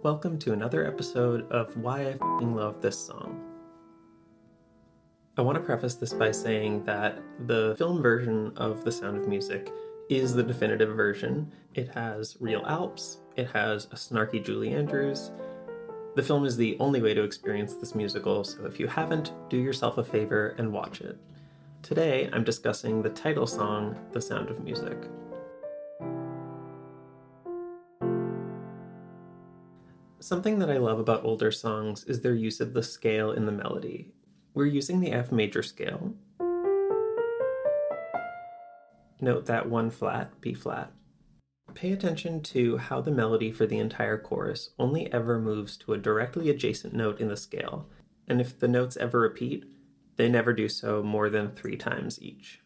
Welcome to another episode of Why I F***ing Love This Song. I want to preface this by saying that the film version of The Sound of Music is the definitive version. It has real Alps, it has a snarky Julie Andrews. The film is the only way to experience this musical, so if you haven't, do yourself a favor and watch it. Today, I'm discussing the title song, The Sound of Music. Something that I love about older songs is their use of the scale in the melody. We're using the F major scale. Note that 1 flat, B flat. Pay attention to how the melody for the entire chorus only ever moves to a directly adjacent note in the scale, and if the notes ever repeat, they never do so more than 3 times each.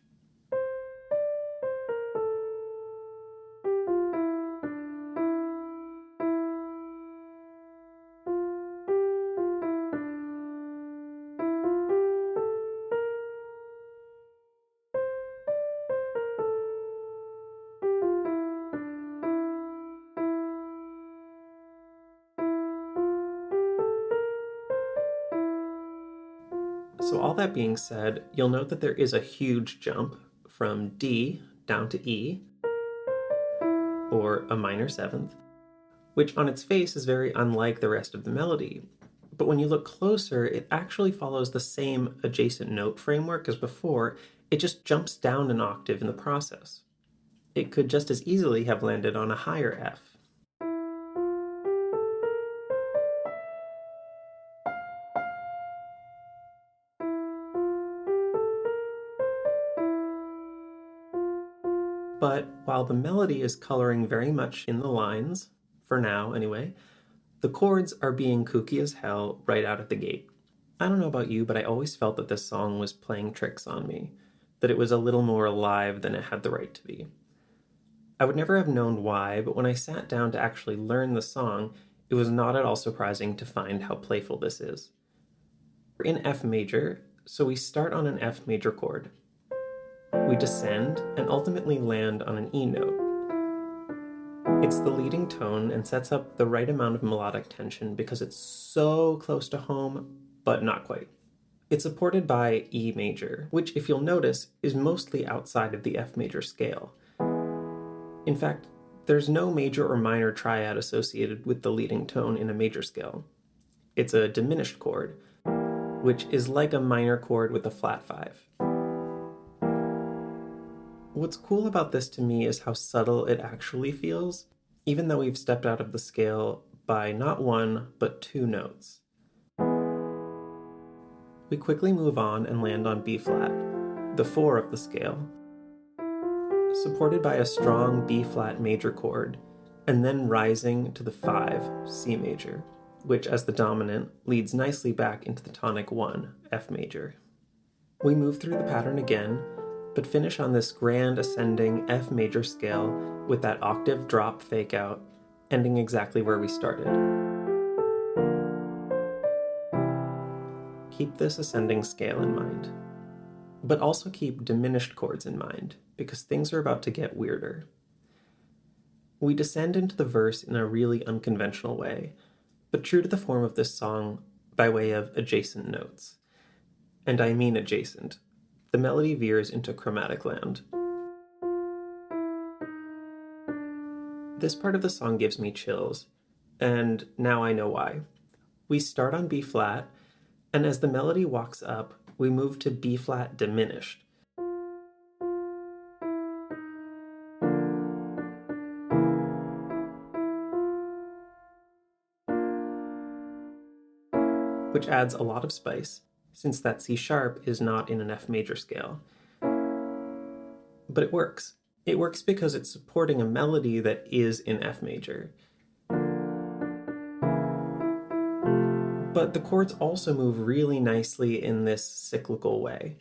So all that being said, you'll note that there is a huge jump from D down to E, or a minor 7th, which on its face is very unlike the rest of the melody. But when you look closer, it actually follows the same adjacent note framework as before, it just jumps down an octave in the process. It could just as easily have landed on a higher F. But while the melody is coloring very much in the lines, for now anyway, the chords are being kooky as hell right out of the gate. I don't know about you, but I always felt that this song was playing tricks on me, that it was a little more alive than it had the right to be. I would never have known why, but when I sat down to actually learn the song, it was not at all surprising to find how playful this is. We're in F major, so we start on an F major chord. We descend and ultimately land on an E note. It's the leading tone and sets up the right amount of melodic tension because it's so close to home, but not quite. It's supported by E major, which, if you'll notice, is mostly outside of the F major scale. In fact, there's no major or minor triad associated with the leading tone in a major scale. It's a diminished chord, which is like a minor chord with a flat 5. What's cool about this to me is how subtle it actually feels, even though we've stepped out of the scale by not 1, but 2 notes. We quickly move on and land on B flat, the 4 of the scale, supported by a strong B flat major chord, and then rising to the 5, C major, which as the dominant leads nicely back into the tonic 1, F major. We move through the pattern again, but finish on this grand ascending F major scale with that octave drop fake out, ending exactly where we started. Keep this ascending scale in mind, but also keep diminished chords in mind, because things are about to get weirder. We descend into the verse in a really unconventional way, but true to the form of this song by way of adjacent notes. And I mean adjacent. The melody veers into chromatic land. This part of the song gives me chills, and now I know why. We start on B flat, and as the melody walks up, we move to B flat diminished. Which adds a lot of spice, since that C sharp is not in an F major scale. But it works. It works because it's supporting a melody that is in F major. But the chords also move really nicely in this cyclical way.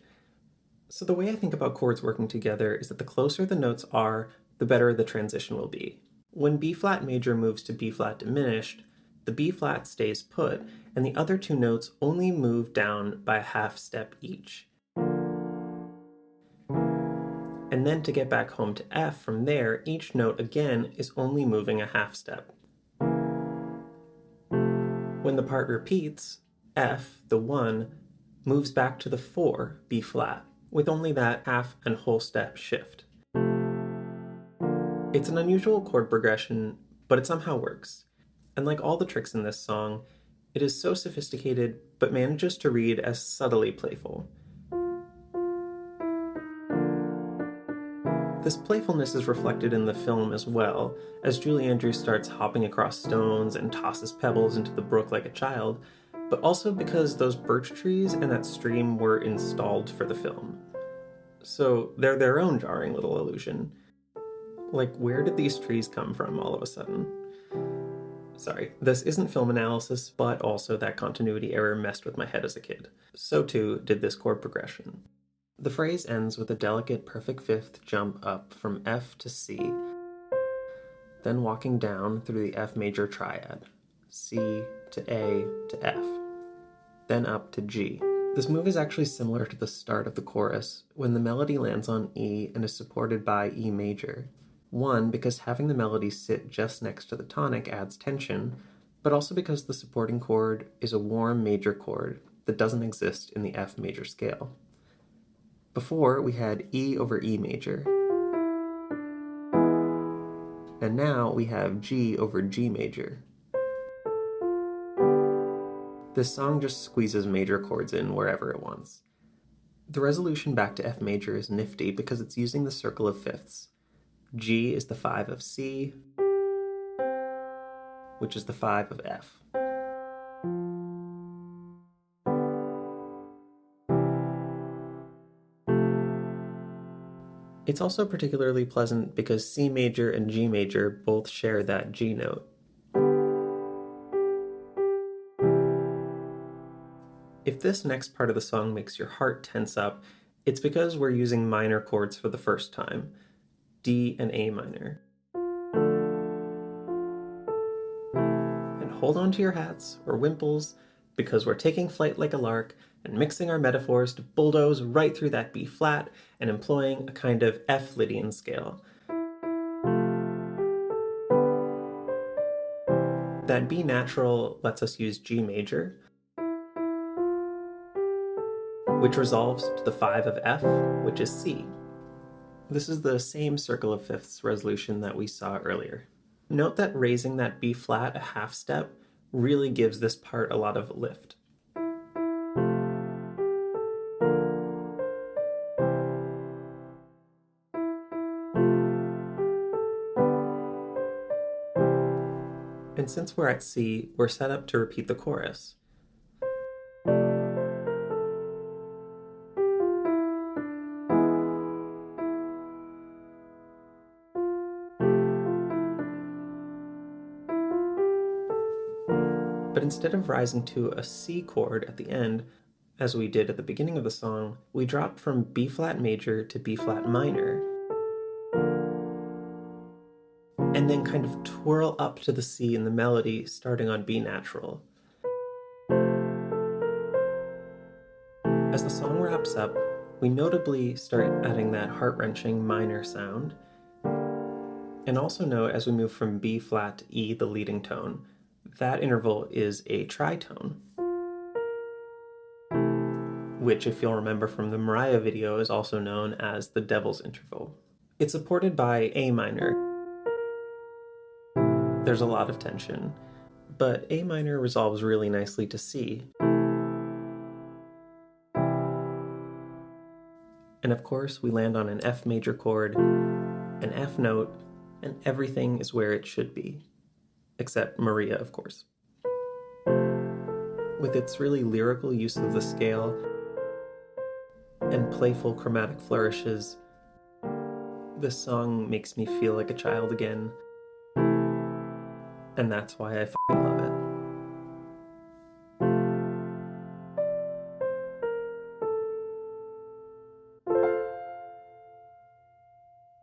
So the way I think about chords working together is that the closer the notes are, the better the transition will be. When B flat major moves to B flat diminished, the B flat stays put, and the other 2 notes only move down by a half step each. And then to get back home to F from there, each note again is only moving a half step. When the part repeats, F, the 1, moves back to the 4, B flat, with only that half and whole step shift. It's an unusual chord progression, but it somehow works. And like all the tricks in this song, it is so sophisticated, but manages to read as subtly playful. This playfulness is reflected in the film as well, as Julie Andrews starts hopping across stones and tosses pebbles into the brook like a child, but also because those birch trees and that stream were installed for the film. So they're their own jarring little illusion. Like, where did these trees come from all of a sudden? Sorry, this isn't film analysis, but also that continuity error messed with my head as a kid. So too did this chord progression. The phrase ends with a delicate perfect fifth jump up from F to C, then walking down through the F major triad, C to A to F, then up to G. This move is actually similar to the start of the chorus, when the melody lands on E and is supported by E major. One, because having the melody sit just next to the tonic adds tension, but also because the supporting chord is a warm major chord that doesn't exist in the F major scale. Before, we had E over E major, and now we have G over G major. This song just squeezes major chords in wherever it wants. The resolution back to F major is nifty because it's using the circle of fifths. G is the 5 of C, which is the 5 of F. It's also particularly pleasant because C major and G major both share that G note. If this next part of the song makes your heart tense up, it's because we're using minor chords for the first time, D and A minor. And hold on to your hats or wimples, because we're taking flight like a lark and mixing our metaphors to bulldoze right through that B flat and employing a kind of F Lydian scale. That B natural lets us use G major, which resolves to the 5 of F, which is C. This is the same circle of fifths resolution that we saw earlier. Note that raising that B flat a half step really gives this part a lot of lift. And since we're at C, we're set up to repeat the chorus. But instead of rising to a C chord at the end, as we did at the beginning of the song, we drop from B flat major to B flat minor, and then kind of twirl up to the C in the melody, starting on B natural. As the song wraps up, we notably start adding that heart-wrenching minor sound, and also note as we move from B flat to E, the leading tone, that interval is a tritone, which, if you'll remember from the Mariah video, is also known as the Devil's Interval. It's supported by A minor. There's a lot of tension, but A minor resolves really nicely to C. And of course, we land on an F major chord, an F note, and everything is where it should be. Except Maria, of course. With its really lyrical use of the scale and playful chromatic flourishes, this song makes me feel like a child again, and that's why I love it.